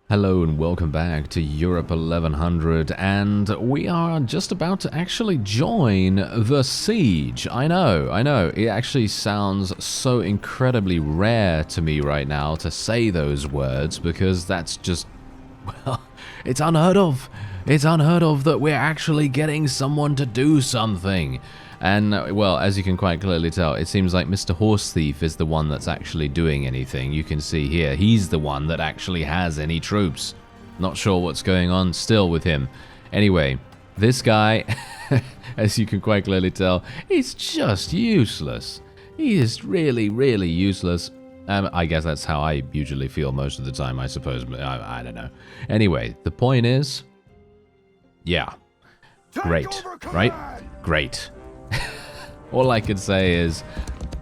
Hello and welcome back to Europe 1100, and we are just about to actually join the siege. I know, it actually sounds so incredibly rare to me right now to say those words, because that's just, well, it's unheard of. It's unheard of that we're actually getting someone to do something. And, well, as you can quite clearly tell, it seems like Mr. Horse Thief is the one that's actually doing anything. You can see here, he's the one that actually has any troops. Not sure what's going on still with him. Anyway, this guy, as you can quite clearly tell, he's just useless. He is really, really useless. I guess that's how I usually feel most of the time, I suppose, but I don't know. Anyway, the point is, yeah, great, right? Great. All I can say is,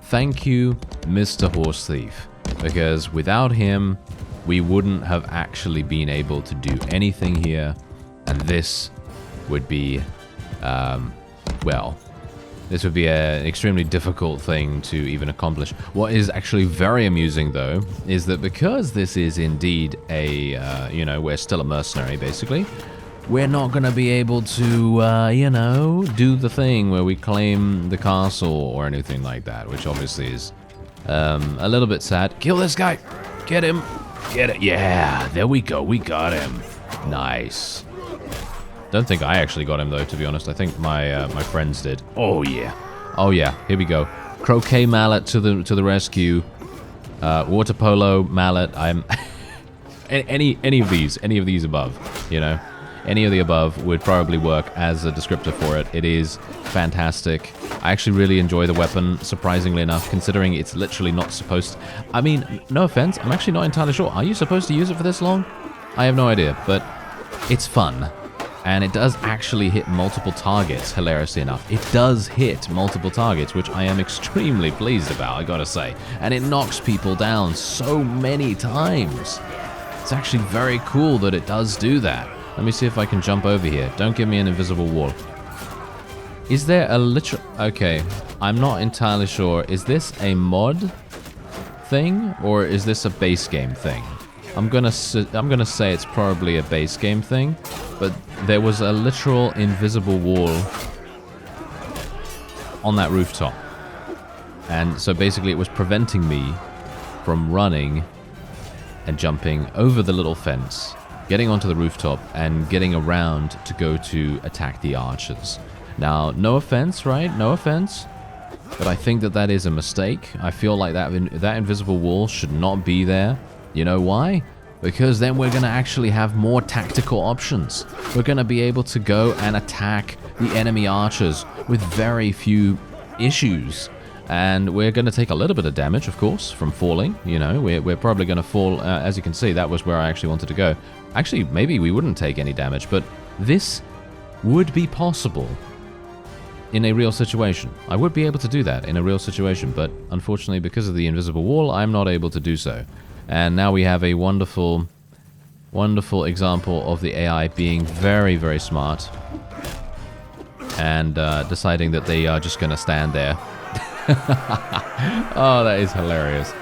thank you, Mr. Horse Thief, because without him, we wouldn't have actually been able to do anything here, and this would be, well, this would be an extremely difficult thing to even accomplish. What is actually very amusing, though, is that because this is indeed a, you know, we're still a mercenary, basically, we're not going to be able to, you know, do the thing where we claim the castle or anything like that, which obviously is a little bit sad. Kill this guy! Get him! Get it! Yeah, there we go. We got him. Nice. Don't think I actually got him, though, to be honest. I think my my friends did. Oh, yeah. Oh, yeah. Here we go. Croquet mallet to the rescue. Water polo mallet. I'm... any of these above, you know? Any of the above would probably work as a descriptor for it. It is fantastic. I actually really enjoy the weapon, surprisingly enough, considering it's literally not supposed to... I mean, no offense, I'm actually not entirely sure. Are you supposed to use it for this long? I have no idea, but it's fun. And it does actually hit multiple targets, hilariously enough. It does hit multiple targets, which I am extremely pleased about, I gotta say. And it knocks people down so many times. It's actually very cool that it does do that. Let me see if I can jump over here. Don't give me an invisible wall. Is there a literal... Okay, I'm not entirely sure. Is this a mod thing, or is this a base game thing? I'm gonna say it's probably a base game thing, but there was a literal invisible wall on that rooftop. And so basically it was preventing me from running and jumping over the little fence, getting onto the rooftop, and getting around to go to attack the archers. Now, no offense, right? No offense. But I think that is a mistake. I feel like that invisible wall should not be there. You know why? Because then we're going to actually have more tactical options. We're going to be able to go and attack the enemy archers with very few issues. And we're going to take a little bit of damage, of course, from falling. You know, we're probably going to fall. As you can see, that was where I actually wanted to go. Actually, maybe we wouldn't take any damage, but this would be possible in a real situation. I would be able to do that in a real situation, but unfortunately, because of the invisible wall, I'm not able to do so. And now we have a wonderful, wonderful example of the AI being very, very smart and deciding that they are just going to stand there. Oh, that is hilarious.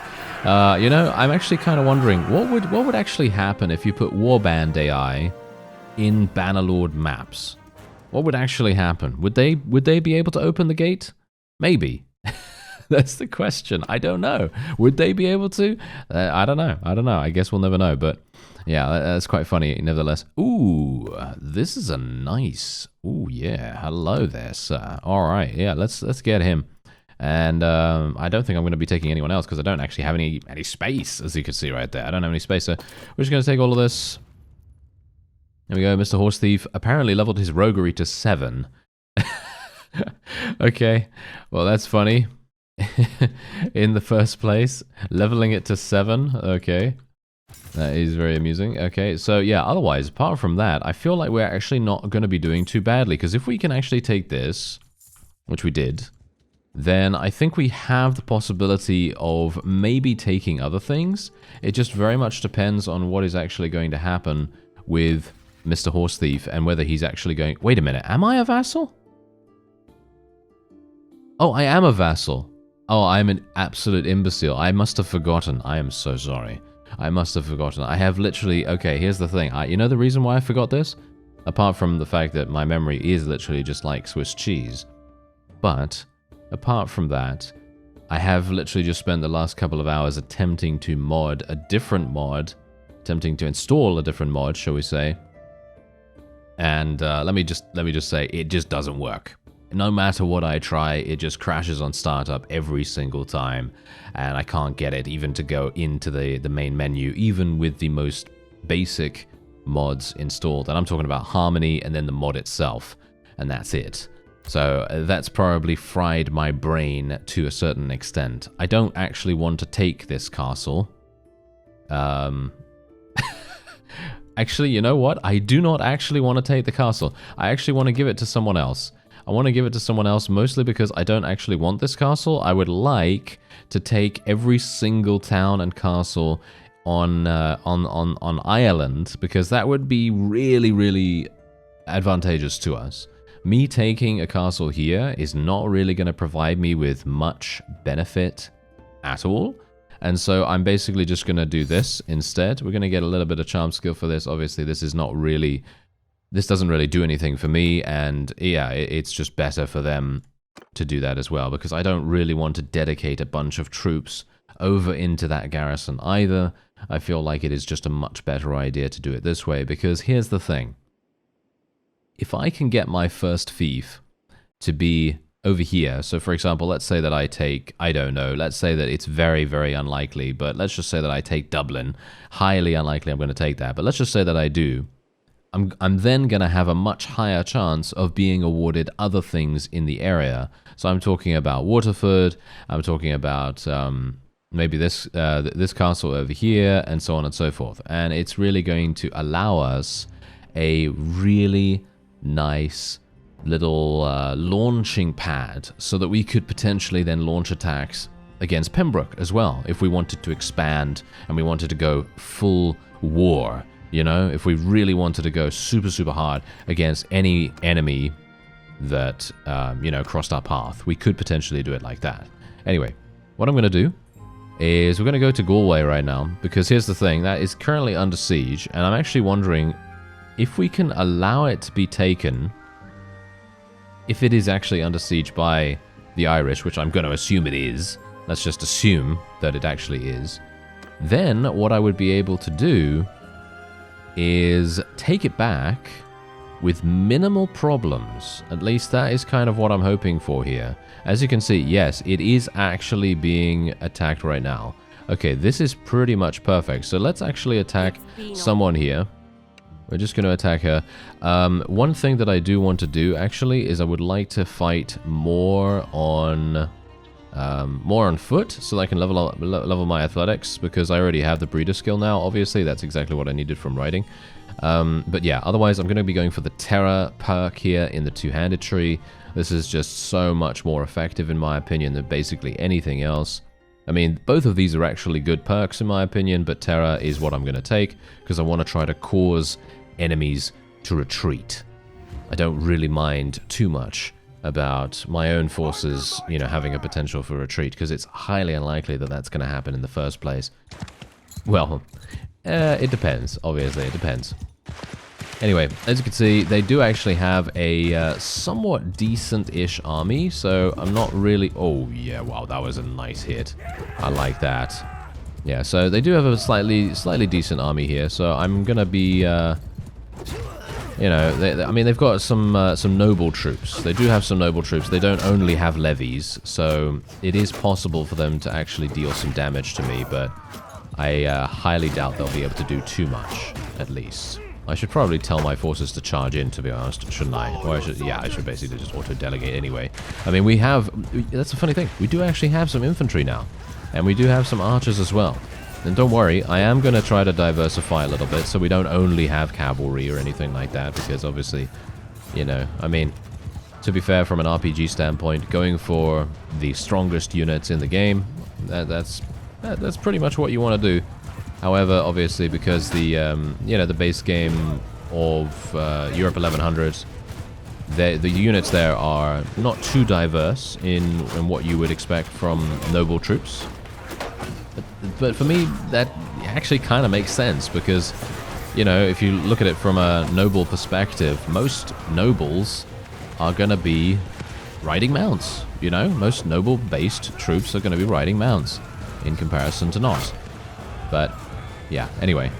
You know, I'm actually kind of wondering what would actually happen if you put Warband AI in Bannerlord maps. What would actually happen? Would they be able to open the gate? Maybe. That's the question. I don't know. Would they be able to? I don't know. I guess we'll never know. But yeah, that's quite funny nevertheless. Ooh, this is a nice. Ooh, yeah. Hello there, sir. All right. Yeah, let's get him. And I don't think I'm going to be taking anyone else because I don't actually have any space, as you can see right there. I don't have any space, so we're just going to take all of this. There we go. Mr. Horse Thief apparently leveled his roguery to 7. Okay, well, that's funny. In the first place, leveling it to 7. Okay, that is very amusing. Okay, so yeah, otherwise, apart from that, I feel like we're actually not going to be doing too badly, because if we can actually take this, which we did, then I think we have the possibility of maybe taking other things. It just very much depends on what is actually going to happen with Mr. Horse Thief and whether he's actually going... Wait a minute, am I a vassal? Oh, I am a vassal. Oh, I'm an absolute imbecile. I must have forgotten. I am so sorry. I must have forgotten. I have literally... Okay, here's the thing. You know the reason why I forgot this? Apart from the fact that my memory is literally just like Swiss cheese. But, apart from that, I have literally just spent the last couple of hours attempting to mod a different mod. Attempting to install a different mod, shall we say. And let me just say, it just doesn't work. No matter what I try, it just crashes on startup every single time. And I can't get it even to go into the main menu, even with the most basic mods installed. And I'm talking about Harmony and then the mod itself. And that's it. So that's probably fried my brain to a certain extent. I don't actually want to take this castle. Actually, you know what? I do not actually want to take the castle. I actually want to give it to someone else. I want to give it to someone else mostly because I don't actually want this castle. I would like to take every single town and castle on Ireland because that would be really, really advantageous to us. Me taking a castle here is not really going to provide me with much benefit at all. And so I'm basically just going to do this instead. We're going to get a little bit of charm skill for this. Obviously, this is not really... This doesn't really do anything for me. And yeah, it's just better for them to do that as well. Because I don't really want to dedicate a bunch of troops over into that garrison either. I feel like it is just a much better idea to do it this way. Because here's the thing. If I can get my first fief to be... over here, so for example, let's say that I take, I don't know, let's say that it's very, very unlikely, but let's just say that I take Dublin. Highly unlikely I'm going to take that, but let's just say that I do. I'm then going to have a much higher chance of being awarded other things in the area. So I'm talking about Waterford, I'm talking about maybe this castle over here, and so on and so forth. And it's really going to allow us a really nice... little launching pad so that we could potentially then launch attacks against Pembroke as well if we wanted to expand and we wanted to go full war, you know, if we really wanted to go super, super hard against any enemy that, you know, crossed our path. We could potentially do it like that. Anyway, what I'm going to do is we're going to go to Galway right now because here's the thing, that is currently under siege and I'm actually wondering if we can allow it to be taken... If it is actually under siege by the Irish, which I'm going to assume it is, let's just assume that it actually is, then what I would be able to do is take it back with minimal problems. At least that is kind of what I'm hoping for here. As you can see, yes, it is actually being attacked right now. Okay, this is pretty much perfect. So let's actually attack someone here. We're just going to attack her. One thing that I do want to do, actually, is I would like to fight more on foot, so that I can level my athletics, because I already have the breeder skill now, obviously. That's exactly what I needed from riding. But yeah, otherwise I'm going to be going for the Terror perk here in the two-handed tree. This is just so much more effective, in my opinion, than basically anything else. I mean, both of these are actually good perks in my opinion, but Terror is what I'm going to take, because I want to try to cause enemies to retreat. I don't really mind too much about my own forces, you know, having a potential for retreat, because it's highly unlikely that that's going to happen in the first place. Well, it depends, obviously, it depends. Anyway, as you can see, they do actually have a somewhat decent-ish army, so I'm not really... Oh, yeah, wow, that was a nice hit. I like that. Yeah, so they do have a slightly decent army here, so I'm gonna be, you know, I mean, they've got some noble troops. They do have some noble troops. They don't only have levies, so it is possible for them to actually deal some damage to me, but I highly doubt they'll be able to do too much, at least. I should probably tell my forces to charge in, to be honest, shouldn't I? Or I should basically just auto-delegate anyway. I mean, we have... That's a funny thing. We do actually have some infantry now. And we do have some archers as well. And don't worry, I am going to try to diversify a little bit, so we don't only have cavalry or anything like that, because obviously, you know, I mean, to be fair, from an RPG standpoint, going for the strongest units in the game, that's pretty much what you want to do. However, obviously, because the you know, the base game of Europe 1100, the units there are not too diverse in what you would expect from noble troops. but for me, that actually kind of makes sense because, you know, if you look at it from a noble perspective, most nobles are going to be riding mounts. You know, most noble-based troops are going to be riding mounts in comparison to not. But, yeah, anyway.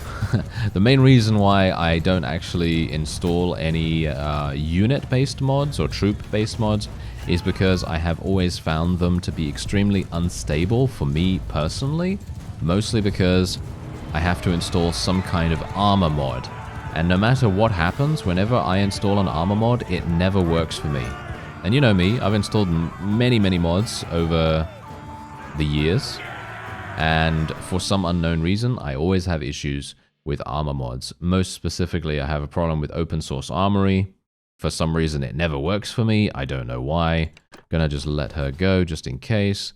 The main reason why I don't actually install any unit-based mods or troop-based mods is because I have always found them to be extremely unstable for me personally, mostly because I have to install some kind of armor mod. And no matter what happens, whenever I install an armor mod, it never works for me. And you know me, I've installed many, many mods over the years, and for some unknown reason, I always have issues with armor mods. Most specifically, I have a problem with open source armory. For some reason, it never works for me. I don't know why. Gonna just let her go just in case.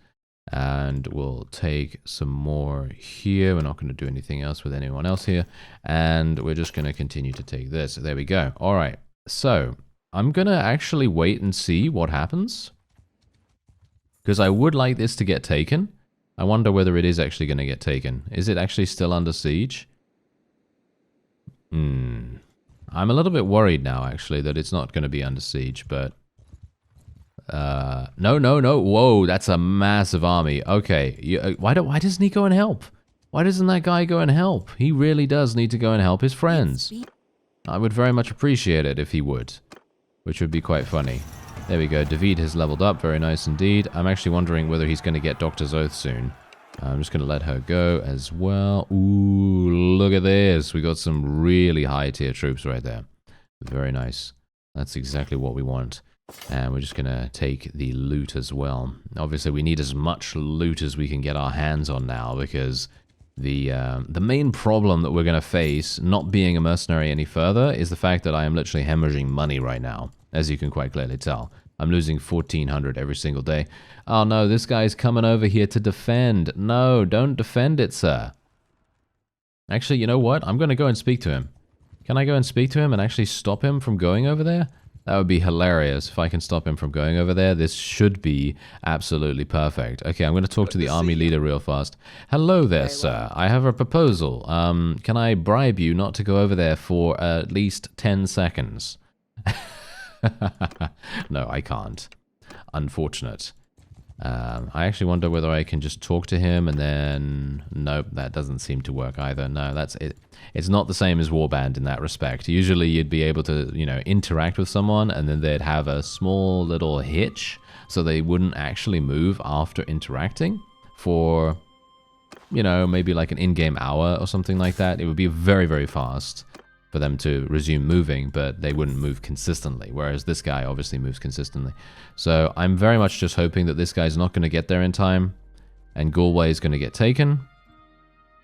And we'll take some more here. We're not going to do anything else with anyone else here. And we're just going to continue to take this. There we go. All right. So I'm going to actually wait and see what happens, because I would like this to get taken. I wonder whether it is actually going to get taken. Is it actually still under siege? I'm a little bit worried now, actually, that it's not going to be under siege, but... No. Whoa, that's a massive army. Okay, why doesn't he go and help? Why doesn't that guy go and help? He really does need to go and help his friends. I would very much appreciate it if he would, which would be quite funny. There we go. David has leveled up. Very nice indeed. I'm actually wondering whether he's going to get Doctor's Oath soon. I'm just going to let her go as well. Ooh, look at this. We got some really high tier troops right there. Very nice. That's exactly what we want. And we're just going to take the loot as well. Obviously, we need as much loot as we can get our hands on now, because the main problem that we're going to face, not being a mercenary any further, is the fact that I am literally hemorrhaging money right now, as you can quite clearly tell. I'm losing 1,400 every single day. Oh no, this guy's coming over here to defend. No, don't defend it, sir. Actually, you know what? I'm going to go and speak to him. Can I go and speak to him and actually stop him from going over there? That would be hilarious if I can stop him from going over there. This should be absolutely perfect. Okay, I'm going to talk to the army leader real fast. Hello there, sir. I have a proposal. Can I bribe you not to go over there for at least 10 seconds? No, I can't. Unfortunate. I actually wonder whether I can just talk to him and then... Nope, that doesn't seem to work either. No, that's it. It's not the same as Warband in that respect. Usually you'd be able to, you know, interact with someone and then they'd have a small little hitch so they wouldn't actually move after interacting for, you know, maybe like an in-game hour or something like that. It would be very, very fast for them to resume moving, but they wouldn't move consistently, whereas this guy obviously moves consistently. So I'm very much just hoping that this guy's not going to get there in time, and Galway is going to get taken.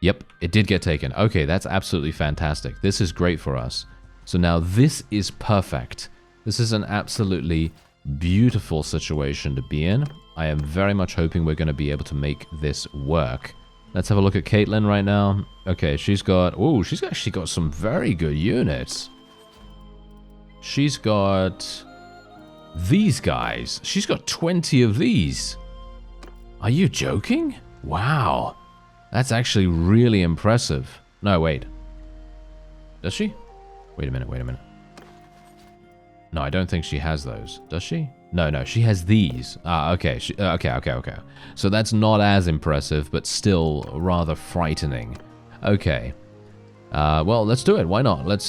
Yep, it did get taken. Okay, that's absolutely fantastic. This is great for us. So now this is perfect. This is an absolutely beautiful situation to be in. I am very much hoping we're going to be able to make this work. Let's have a look at Caitlin right now. Okay, she's actually got some very good units. She's got these guys. She's got 20 of these. Are you joking? Wow. That's actually really impressive. No, wait. Does she? Wait a minute. No, I don't think she has those. Does she? No, she has these. Ah, okay. Okay. So that's not as impressive, but still rather frightening. Okay. Well, let's do it. Why not? Let's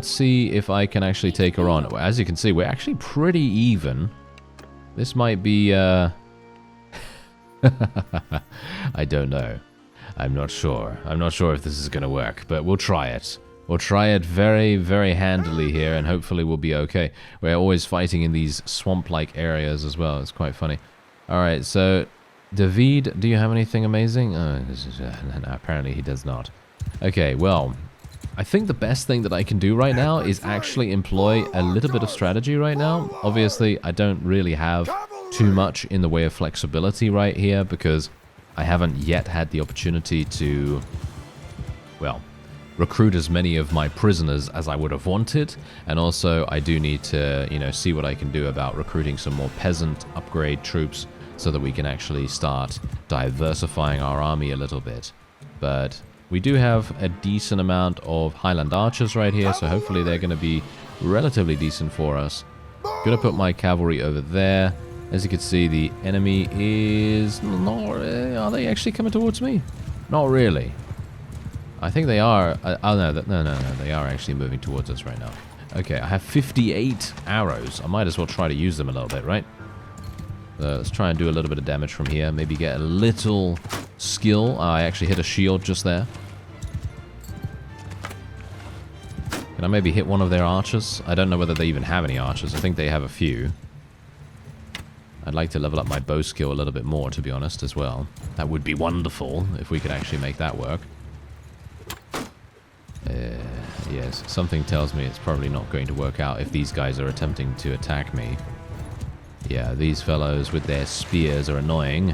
see if I can actually take her on. As you can see, we're actually pretty even. This might be, I don't know. I'm not sure. I'm not sure if this is going to work, but we'll try it. We'll try it very, very handily here, and hopefully we'll be okay. We're always fighting in these swamp-like areas as well. It's quite funny. Alright, so... David, do you have anything amazing? No, apparently he does not. Okay, well... I think the best thing that I can do right now is actually employ a little bit of strategy right now. Obviously, I don't really have too much in the way of flexibility right here, because I haven't yet had the opportunity to... well... recruit as many of my prisoners as I would have wanted, and also I do need to, you know, see what I can do about recruiting some more peasant upgrade troops so that we can actually start diversifying our army a little bit. But we do have a decent amount of Highland archers right here, so hopefully they're going to be relatively decent for us. Gonna put my cavalry over there. As you can see, the enemy is not... are they actually coming towards me? Not really. I think they are... oh, no, they are actually moving towards us right now. Okay, I have 58 arrows. I might as well try to use them a little bit, right? Let's try and do a little bit of damage from here. Maybe get a little skill. I actually hit a shield just there. Can I maybe hit one of their archers? I don't know whether they even have any archers. I think they have a few. I'd like to level up my bow skill a little bit more, to be honest, as well. That would be wonderful if we could actually make that work. Yes, something tells me it's probably not going to work out if these guys are attempting to attack me. Yeah, these fellows with their spears are annoying.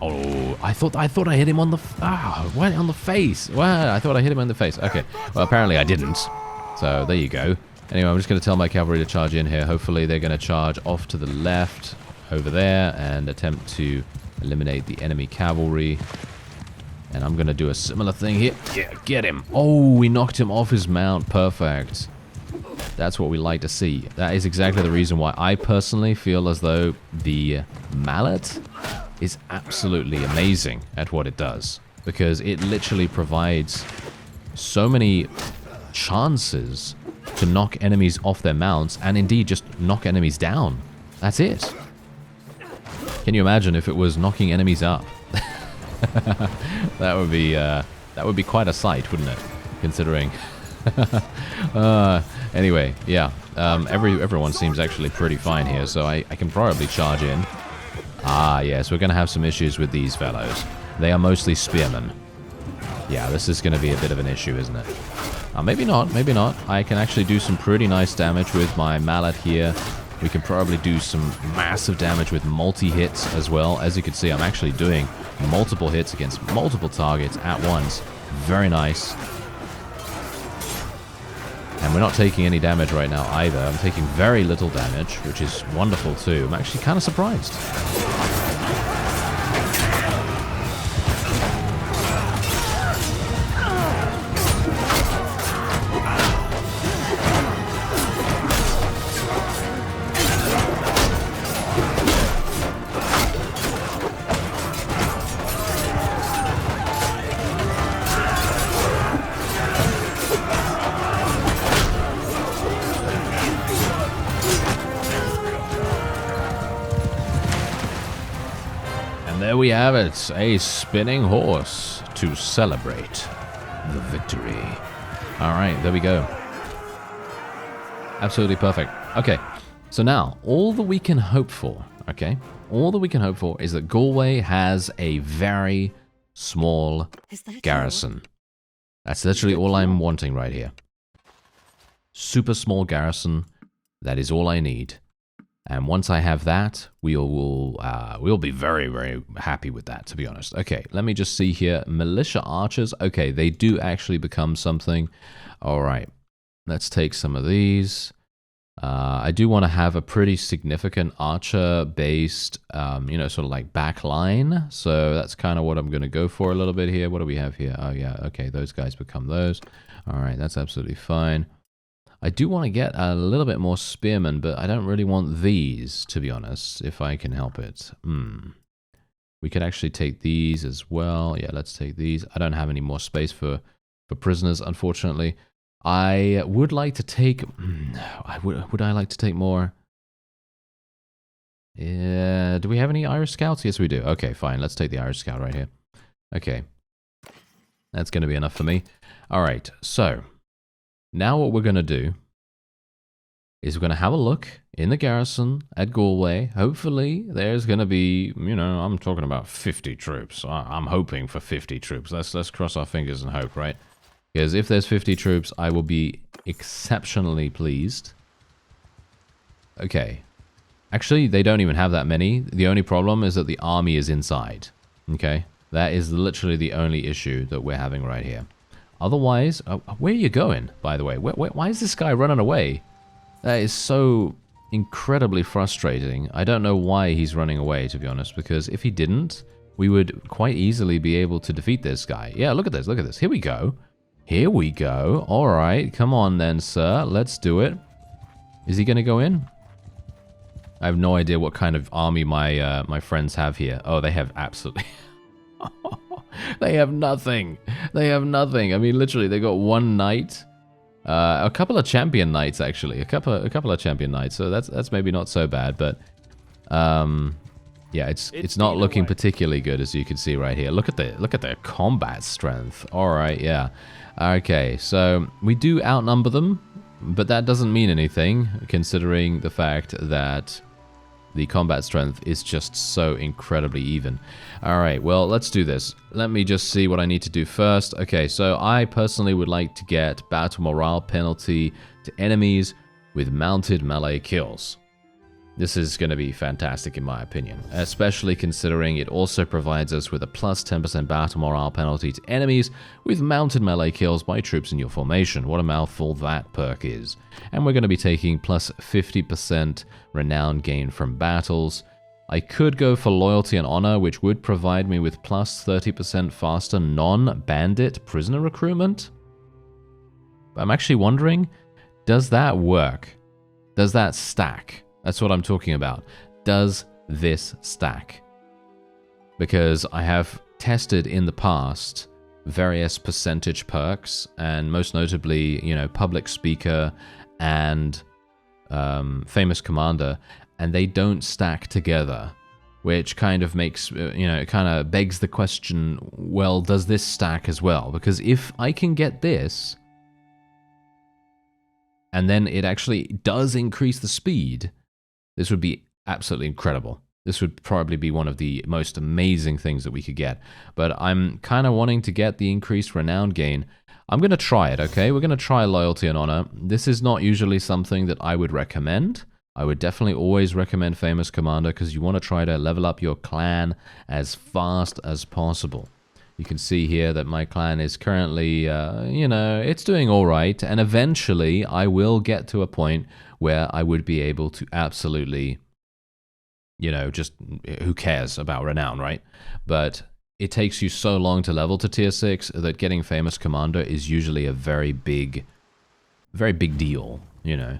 Oh, I thought I hit him on the... what? On the face? Well, I thought I hit him in the face. Okay, well, apparently I didn't. So, there you go. Anyway, I'm just going to tell my cavalry to charge in here. Hopefully they're going to charge off to the left over there and attempt to eliminate the enemy cavalry. And I'm going to do a similar thing here. Yeah, get him. Oh, we knocked him off his mount. Perfect. That's what we like to see. That is exactly the reason why I personally feel as though the mallet is absolutely amazing at what it does. Because it literally provides so many chances to knock enemies off their mounts and indeed just knock enemies down. That's it. Can you imagine if it was knocking enemies up? That would be quite a sight, wouldn't it? Considering. Anyway, yeah. Everyone seems actually pretty fine here, so I can probably charge in. Yes, we're going to have some issues with these fellows. They are mostly spearmen. Yeah, this is going to be a bit of an issue, isn't it? Maybe not, maybe not. I can actually do some pretty nice damage with my mallet here. We can probably do some massive damage with multi-hits as well. As you can see, I'm actually doing multiple hits against multiple targets at once. Very nice. And we're not taking any damage right now either. I'm taking very little damage, which is wonderful too. I'm actually kind of surprised. There we have it, a spinning horse to celebrate the victory. All right, there we go. Absolutely perfect. Okay, so now all that we can hope for, okay, all that we can hope for is that Galway has a very small garrison. That's literally all I'm wanting right here. Super small garrison. That is all I need. And once I have that, we'll be very, very happy with that, to be honest. Okay, let me just see here. Militia archers. Okay, they do actually become something. All right, let's take some of these. I do want to have a pretty significant archer-based, sort of like back line. So that's kind of what I'm going to go for a little bit here. What do we have here? Oh, yeah, okay, those guys become those. All right, that's absolutely fine. I do want to get a little bit more spearmen, but I don't really want these, to be honest, if I can help it. We could actually take these as well. Yeah, let's take these. I don't have any more space for prisoners, unfortunately. I would like to take... would I like to take more? Yeah, do we have any Irish scouts? Yes, we do. Okay, fine. Let's take the Irish scout right here. Okay. That's going to be enough for me. All right, so... Now what we're going to do is we're going to have a look in the garrison at Galway. Hopefully there's going to be, I'm talking about 50 troops. I'm hoping for 50 troops. Let's cross our fingers and hope, right? Because if there's 50 troops, I will be exceptionally pleased. Okay. Actually, they don't even have that many. The only problem is that the army is inside. Okay? That is literally the only issue that we're having right here. Otherwise, where are you going, by the way? Why is this guy running away? That is so incredibly frustrating. I don't know why he's running away, to be honest, because if he didn't, we would quite easily be able to defeat this guy. Yeah, look at this, look at this. Here we go. Here we go. All right, come on then, sir. Let's do it. Is he going to go in? I have no idea what kind of army my my friends have here. Oh, they have absolutely... They have nothing. They have nothing. I mean, literally, they got one knight. A couple of champion knights, actually. A couple of champion knights. So that's maybe not so bad, but... yeah, it's not looking particularly good, as you can see right here. Look at their combat strength. All right, yeah. Okay, so we do outnumber them, but that doesn't mean anything, considering the fact that the combat strength is just so incredibly even. All right, well, let's do this. Let me just see what I need to do first. Okay, so I personally would like to get battle morale penalty to enemies with mounted melee kills. This is going to be fantastic in my opinion, especially considering it also provides us with a plus 10% battle morale penalty to enemies with mounted melee kills by troops in your formation. What a mouthful that perk is. And we're going to be taking plus 50% renown gain from battles. I could go for loyalty and honor, which would provide me with plus 30% faster non-bandit prisoner recruitment. But I'm actually wondering, does that work? Does that stack? That's what I'm talking about. Does this stack? Because I have tested in the past various percentage perks, and most notably, you know, public speaker and famous commander, and they don't stack together, which kind of makes, you know, it kind of begs the question, well, does this stack as well? Because if I can get this, and then it actually does increase the speed, this would be absolutely incredible. This would probably be one of the most amazing things that we could get. But I'm kind of wanting to get the increased renown gain. I'm going to try it, okay? We're going to try loyalty and honor. This is not usually something that I would recommend. I would definitely always recommend famous commander because you want to try to level up your clan as fast as possible. You can see here that my clan is currently, you know, it's doing all right. And eventually I will get to a point where I would be able to absolutely, you know, just who cares about renown, right? But it takes you so long to level to tier 6 that getting famous commander is usually a very big deal, you know.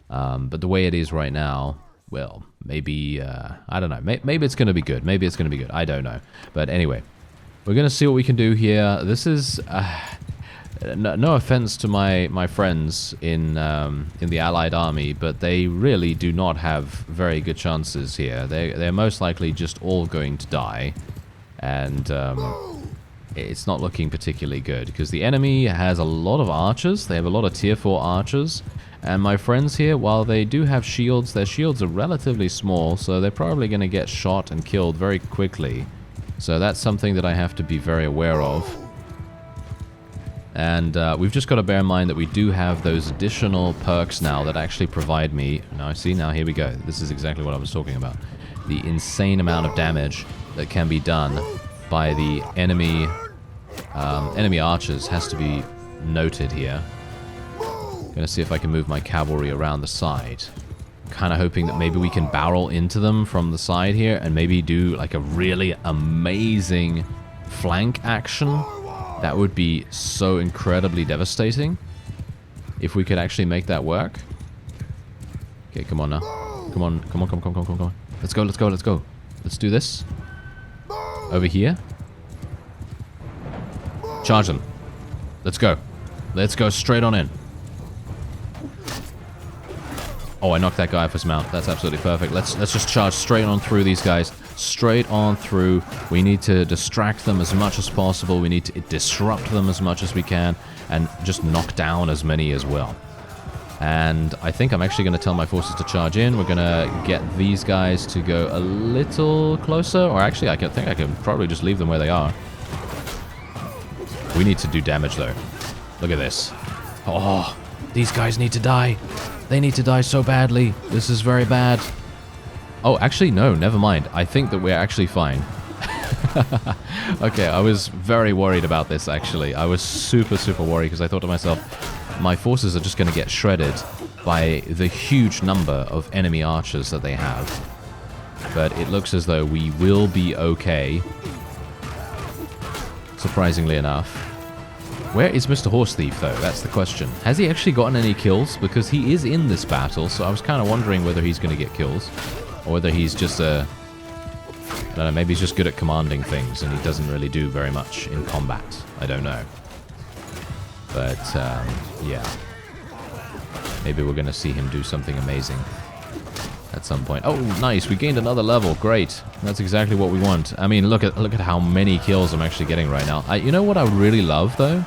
But the way it is right now, well, maybe, I don't know, maybe it's going to be good. Maybe it's going to be good. I don't know. But anyway, we're going to see what we can do here. This is... no offense to my friends in the Allied army, but they really do not have very good chances here. They're most likely just all going to die, and it's not looking particularly good because the enemy has a lot of archers. They have a lot of tier 4 archers, and my friends here, while they do have shields, their shields are relatively small, so they're probably going to get shot and killed very quickly. So that's something that I have to be very aware of. And we've just got to bear in mind that we do have those additional perks now that actually provide me... Now, see, now here we go. This is exactly what I was talking about. The insane amount of damage that can be done by the enemy archers has to be noted here. Gonna see if I can move my cavalry around the side. Kind of hoping that maybe we can barrel into them from the side here and maybe do like a really amazing flank action. That would be so incredibly devastating if we could actually make that work. Okay, come on now. Come on, come on, come on, come on, come on. Let's go, let's go, let's go. Let's do this. Over here. Charge them. Let's go. Let's go straight on in. Oh, I knocked that guy off his mount. That's absolutely perfect. Let's just charge straight on through these guys. Straight on through. We need to distract them as much as possible. We need to disrupt them as much as we can. And just knock down as many as well. And I think I'm actually going to tell my forces to charge in. We're going to get these guys to go a little closer. Or actually, I think I can probably just leave them where they are. We need to do damage, though. Look at this. Oh, these guys need to die. They need to die so badly. This is very bad. Oh, actually, no, never mind. I think that we're actually fine. Okay, I was very worried about this, actually. I was super, super worried because I thought to myself, my forces are just going to get shredded by the huge number of enemy archers that they have. But it looks as though we will be okay. surprisingly enough. Where is Mr. Horse Thief, though? That's the question. Has he actually gotten any kills? Because he is in this battle, so I was kind of wondering whether he's going to get kills. Or whether he's just a... I don't know, maybe he's just good at commanding things and he doesn't really do very much in combat. I don't know. But, yeah. Maybe we're going to see him do something amazing at some point. Oh, nice. We gained another level. Great. That's exactly what we want. I mean, look at how many kills I'm actually getting right now. You know what I would really love, though?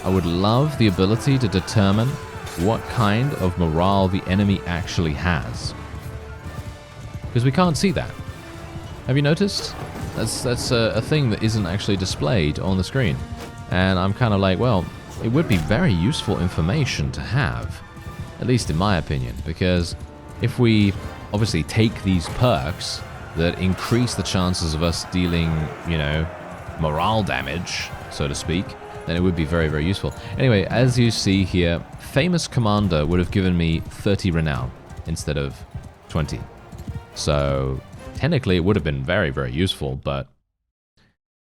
I would love the ability to determine what kind of morale the enemy actually has. Because we can't see that. Have you noticed? That's a thing that isn't actually displayed on the screen. And I'm kind of like, well, it would be very useful information to have. At least in my opinion. Because if we obviously take these perks that increase the chances of us dealing, you know, morale damage, so to speak, then it would be very, very useful. Anyway, as you see here, Famous Commander would have given me 30 renown instead of 20. So technically it would have been very, very useful, but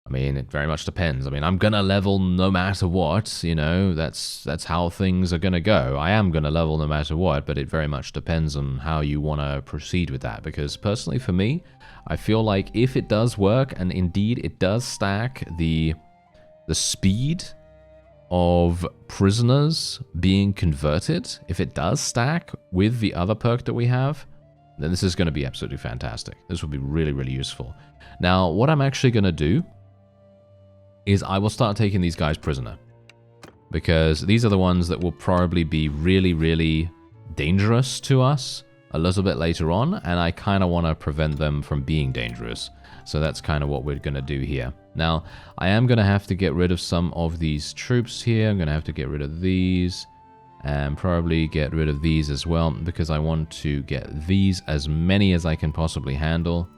I mean, it very much depends. I mean, I'm gonna level no matter what, you know, that's how things are gonna go. I am gonna level no matter what, but it very much depends on how you want to proceed with that. Because personally for me, I feel like if it does work, and indeed it does stack the speed of prisoners being converted, if it does stack with the other perk that we have, then this is going to be absolutely fantastic. This will be really, really useful. Now, what I'm actually going to do is I will start taking these guys prisoner. Because these are the ones that will probably be really, really dangerous to us a little bit later on, and I kind of want to prevent them from being dangerous. So that's kind of what we're going to do here. Now, I am going to have to get rid of some of these troops here. I'm going to have to get rid of these. And probably get rid of these as well, because I want to get these as many as I can possibly handle.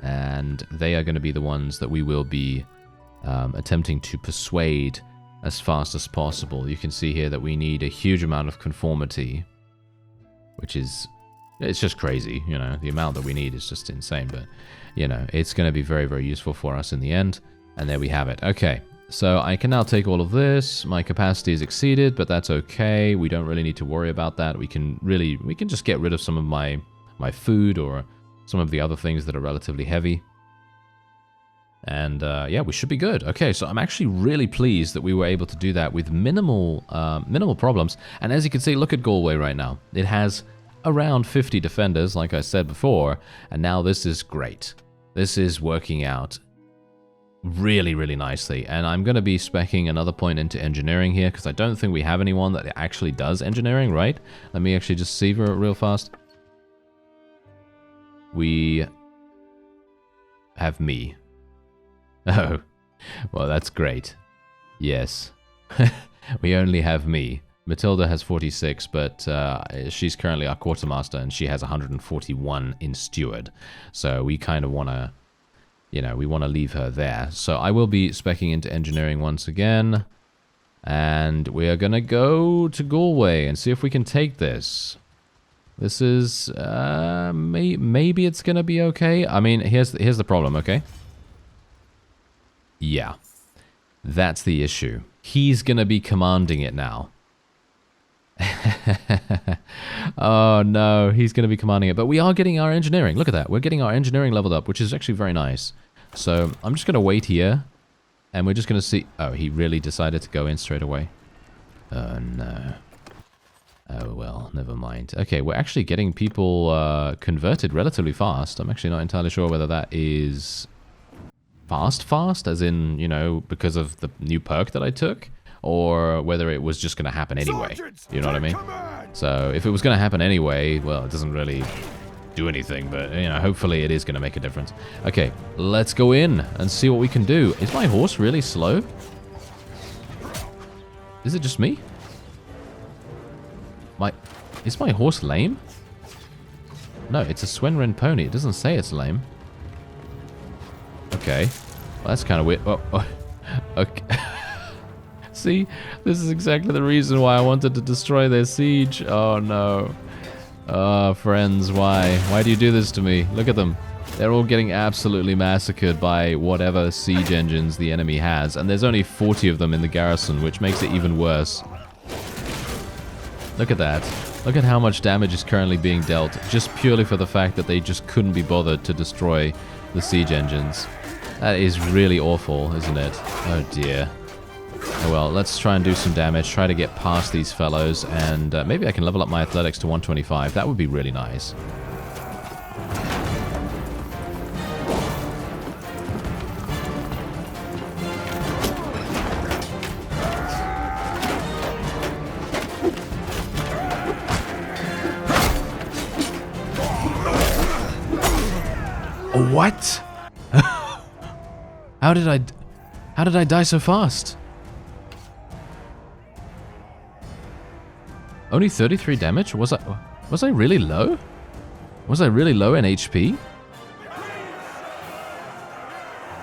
And they are going to be the ones that we will be attempting to persuade as fast as possible. You can see here that we need a huge amount of conformity, which is, it's just crazy, you know, the amount that we need is just insane, but, you know, it's going to be very, very useful for us in the end. And there we have it. Okay. So I can now take all of this. My capacity is exceeded, but that's okay. We don't really need to worry about that. We can just get rid of some of my food or some of the other things that are relatively heavy. And yeah, we should be good. Okay, so I'm actually really pleased that we were able to do that with minimal problems. And as you can see, look at Galway right now. It has around 50 defenders, like I said before, and now this is great. This is working out really, really nicely. And I'm going to be speccing another point into engineering here, because I don't think we have anyone that actually does engineering, right? Let me actually just see real fast. We have me. Oh, well, that's great. Yes. We only have me. Matilda has 46, but she's currently our quartermaster, and she has 141 in steward. So we kind of want to, you know, we want to leave her there. So I will be speccing into engineering once again. And we are going to go to Galway and see if we can take this. This is, maybe it's going to be okay. I mean, here's the problem, okay? Yeah. That's the issue. He's going to be commanding it now. Oh no, he's going to be commanding it. But we are getting our engineering. Look at that. We're getting our engineering leveled up, which is actually very nice. So I'm just going to wait here. And we're just going to see... Oh, he really decided to go in straight away. Oh no. Oh well, never mind. Okay, we're actually getting people converted relatively fast. I'm actually not entirely sure whether that is fast, as in, you know, because of the new perk that I took, or whether it was just going to happen anyway. You know what I mean? So if it was going to happen anyway, well, it doesn't really do anything, but, you know, hopefully it is going to make a difference. Okay, let's go in and see what we can do. Is my horse really slow? Is it just me? Is my horse lame? No, it's a Swenren pony. It doesn't say it's lame. Okay. Well, that's kind of weird. Oh. Okay. See? This is exactly the reason why I wanted to destroy their siege. Oh, no. Oh, friends, why? Why do you do this to me? Look at them. They're all getting absolutely massacred by whatever siege engines the enemy has. And there's only 40 of them in the garrison, which makes it even worse. Look at that. Look at how much damage is currently being dealt, just purely for the fact that they just couldn't be bothered to destroy the siege engines. That is really awful, isn't it? Oh dear. Oh well, let's try and do some damage, try to get past these fellows, and maybe I can level up my athletics to 125. That would be really nice. What? How did I die so fast? Only 33 damage? Was I really low? Was I really low in HP?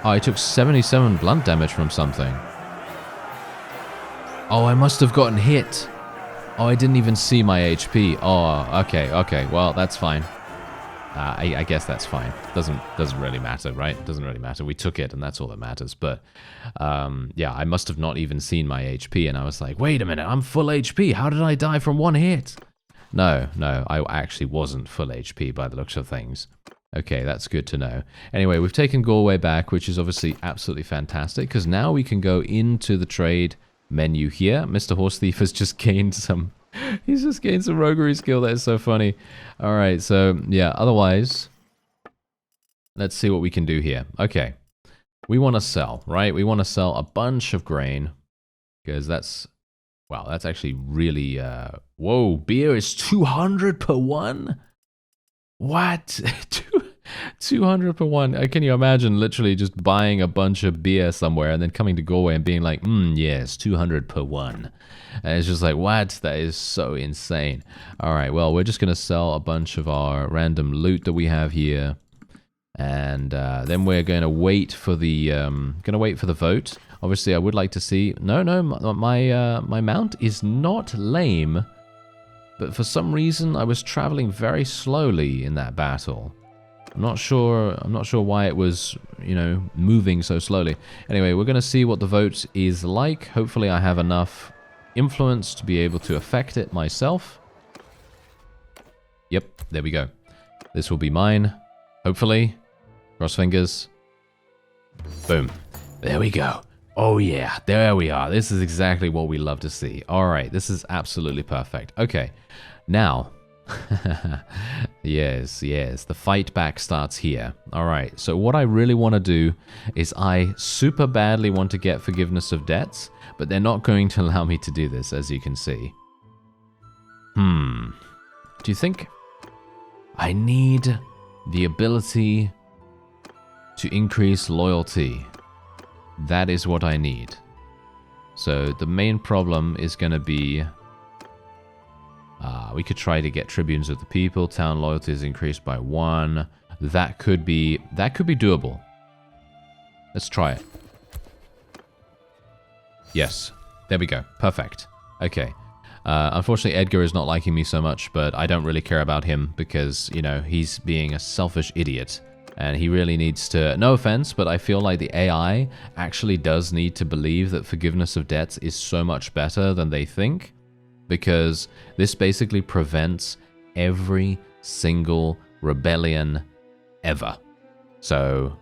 Oh, I took 77 blunt damage from something. Oh, I must have gotten hit. Oh, I didn't even see my HP. Oh, okay. Well, that's fine. I guess that's fine. Doesn't really matter, right? Doesn't really matter. We took it, and that's all that matters. But yeah, I must have not even seen my HP, and I was like, wait a minute, I'm full HP. How did I die from one hit? No, I actually wasn't full HP by the looks of things. Okay, that's good to know. Anyway, we've taken Galway back, which is obviously absolutely fantastic, because now we can go into the trade menu here. Mr. Horse Thief has just gained some... He's just gained some roguery skill. That is so funny. Alright, so, yeah, otherwise, let's see what we can do here. Okay, we want to sell, right? We want to sell a bunch of grain, because that's, wow, that's actually really, whoa, beer is 200 per one? What? 200 per one. Can you imagine literally just buying a bunch of beer somewhere and then coming to Galway and being like, yes, 200 per one. And it's just like, what? That is so insane. All right, well, we're just going to sell a bunch of our random loot that we have here. And then we're going to wait for the vote. Obviously, I would like to see... No, my mount is not lame. But for some reason, I was traveling very slowly in that battle. I'm not sure why it was, moving so slowly. Anyway, we're going to see what the vote is like. Hopefully I have enough influence to be able to affect it myself. Yep, there we go. This will be mine. Hopefully. Cross fingers. Boom. There we go. Oh yeah, there we are. This is exactly what we love to see. Alright, this is absolutely perfect. Okay, now... yes, the fight back starts here. Alright, so what I really want to do is I super badly want to get forgiveness of debts, but they're not going to allow me to do this, as you can see. Do you think I need the ability to increase loyalty? That is what I need. So the main problem is going to be... we could try to get tribunes of the people. Town loyalty is increased by 1. That could be doable. Let's try it. Yes. There we go. Perfect. Okay. Unfortunately, Edgar is not liking me so much, but I don't really care about him because, he's being a selfish idiot. And he really needs to... No offense, but I feel like the AI actually does need to believe that forgiveness of debts is so much better than they think. Because this basically prevents every single rebellion ever. So,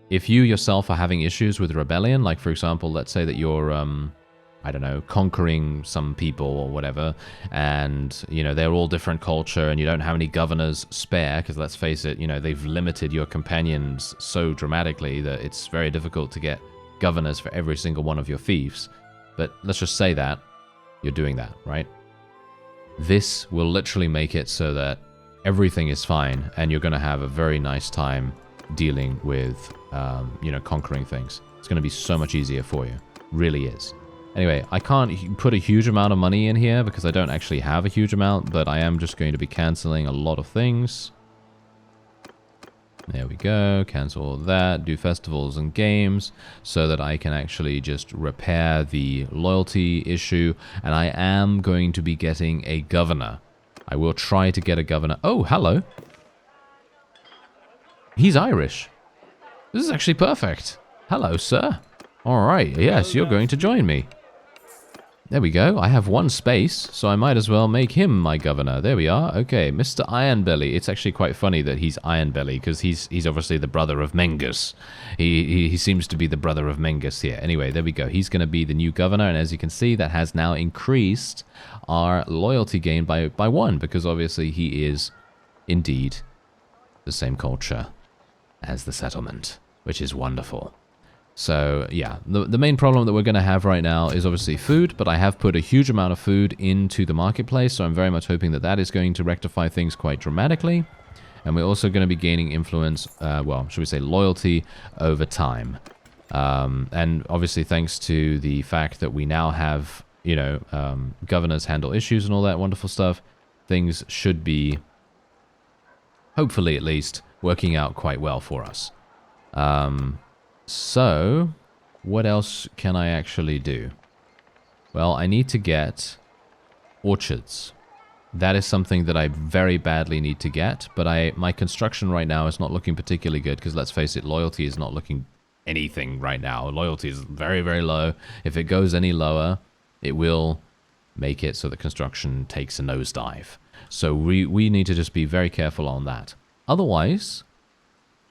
if you yourself are having issues with rebellion, like for example, let's say that you're, I don't know, conquering some people or whatever, and, they're all different culture and you don't have any governors spare, because let's face it, they've limited your companions so dramatically that it's very difficult to get governors for every single one of your fiefs. But let's just say that you're doing that, right? This will literally make it so that everything is fine and you're going to have a very nice time dealing with, conquering things. It's going to be so much easier for you. Really is. Anyway, I can't put a huge amount of money in here because I don't actually have a huge amount, but I am just going to be cancelling a lot of things. There we go. Cancel all that. Do festivals and games so that I can actually just repair the loyalty issue. And I am going to be getting a governor. I will try to get a governor. Oh, hello. He's Irish. This is actually perfect. Hello, sir. All right. Yes, you're going to join me. There we go. I have one space, so I might as well make him my governor. There we are. Okay, Mr. Ironbelly. It's actually quite funny that he's Ironbelly, because he's obviously the brother of Mengus. He seems to be the brother of Mengus here. Anyway, there we go. He's going to be the new governor, and as you can see, that has now increased our loyalty gain by 1, because obviously he is indeed the same culture as the settlement, which is wonderful. So, yeah, the main problem that we're going to have right now is obviously food, but I have put a huge amount of food into the marketplace, so I'm very much hoping that that is going to rectify things quite dramatically. And we're also going to be gaining influence, well, should we say loyalty over time. And obviously thanks to the fact that we now have, you know, governors handle issues and all that wonderful stuff, things should be, hopefully at least, working out quite well for us. So, what else can I actually do? Well, I need to get orchards. That is something that I very badly need to get, but my construction right now is not looking particularly good, because let's face it, loyalty is not looking anything right now. Loyalty is very, very low. If it goes any lower, it will make it so that construction takes a nosedive. So we need to just be very careful on that. Otherwise,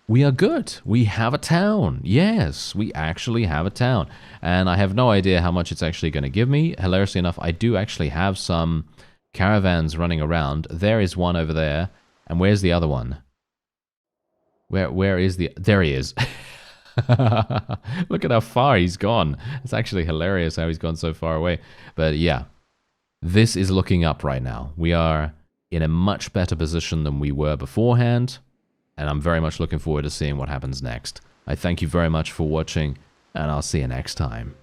we are good. We have a town. Yes, we actually have a town. And I have no idea how much it's actually going to give me. Hilariously enough, I do actually have some caravans running around. There is one over there. And where's the other one? Where is the... There he is. Look at how far he's gone. It's actually hilarious how he's gone so far away. But yeah, this is looking up right now. We are in a much better position than we were beforehand. And I'm very much looking forward to seeing what happens next. I thank you very much for watching, and I'll see you next time.